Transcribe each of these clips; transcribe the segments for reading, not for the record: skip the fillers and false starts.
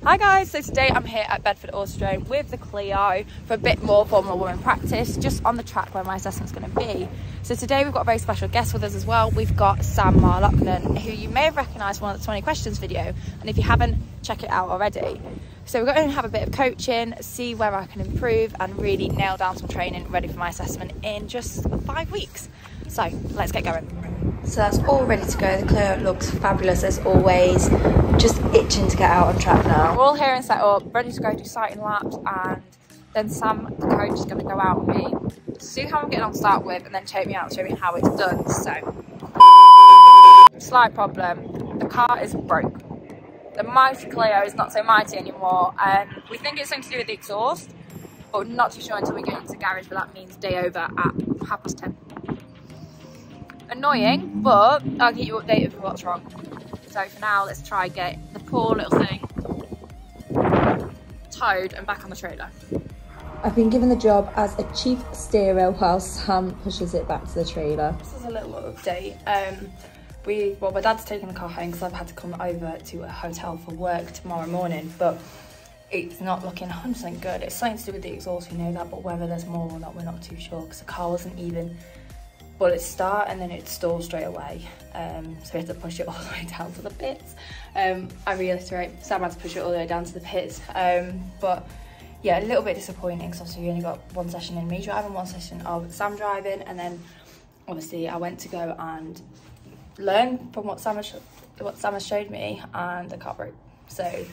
Hi guys, so today I'm here at Bedford Autodrome with the Clio for a bit more Formula 1 practice, just on the track where my assessment's going to be. So today we've got a very special guest with us as well. We've got Sam Marlockman, who you may have recognised from one of the 20 questions video, and if you haven't, check it out already. So we're going to have a bit of coaching, see where I can improve and really nail down some training ready for my assessment in just 5 weeks. So let's get going. So that's all ready to go. The Clio looks fabulous as always. Just itching to get out on track now. We're all here and set up, ready to go do sighting laps, and then Sam, the coach, is going to go out with me, see how I'm getting on to start with, and then take me out and show me how it's done. So, slight problem. The car is broke. The mighty Clio is not so mighty anymore. We think it's something to do with the exhaust, but we're not too sure until we get into the garage, but that means day over at 10:30. Annoying, but I'll keep you updated with what's wrong. So for now, let's try get the poor little thing towed and back on the trailer. I've been given the job as a chief steerer while Sam pushes it back to the trailer. This is a little update. Well, my dad's taking the car home because I've had to come over to a hotel for work tomorrow morning, but it's not looking 100% good. It's something to do with the exhaust, we know that, but whether there's more or not, we're not too sure because the car wasn't even. Well, it start and then it stalled straight away, so we had to push it all the way down to the pits. I reiterate, Sam had to push it all the way down to the pits, but yeah, a little bit disappointing because obviously we only got one session in me driving, one session of Sam driving, and then obviously I went to go and learn from what Sam has showed me, and the car broke. So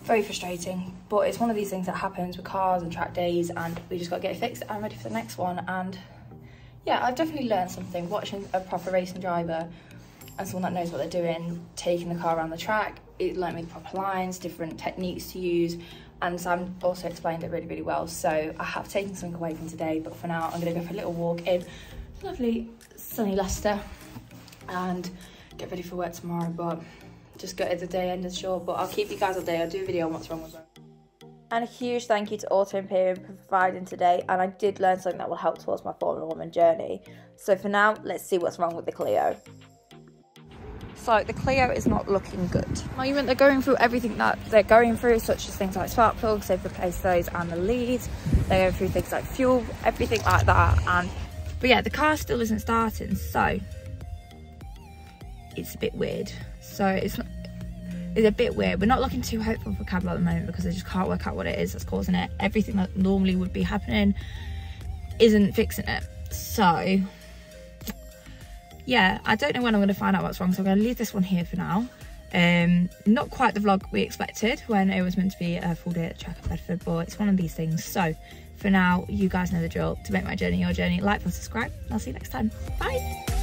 very frustrating, but it's one of these things that happens with cars and track days, and we just got to get it fixed. I'm ready for the next one, and yeah, I've definitely learned something watching a proper racing driver and someone that knows what they're doing, taking the car around the track. It learnt me the proper lines, different techniques to use, and Sam also explained it really, really well. So I have taken something away from today, but for now I'm going to go for a little walk in lovely sunny Leicester and get ready for work tomorrow. But just got the day ended short, but I'll keep you guys updated. I'll do a video on what's wrong with it. And a huge thank you to Auto Imperium for providing today, and I did learn something that will help towards my Formula 1 journey. So for now, let's see what's wrong with the Clio. So the Clio is not looking good. At the moment they're going through everything that they're going through, such as things like spark plugs, they've replaced those and the leads. They're going through things like fuel, everything like that. But yeah, the car still isn't starting, so it's a bit weird. So it's a bit weird. We're not looking too hopeful for Cablo at the moment because I just can't work out what it is that's causing it. Everything that normally would be happening isn't fixing it. So yeah, I don't know when I'm going to find out what's wrong, so I'm going to leave this one here for now. Not quite the vlog we expected when it was meant to be a full day at the track at Bedford, but it's one of these things. So for now, you guys know the drill. To make my journey your journey, like and subscribe, and I'll see you next time. Bye.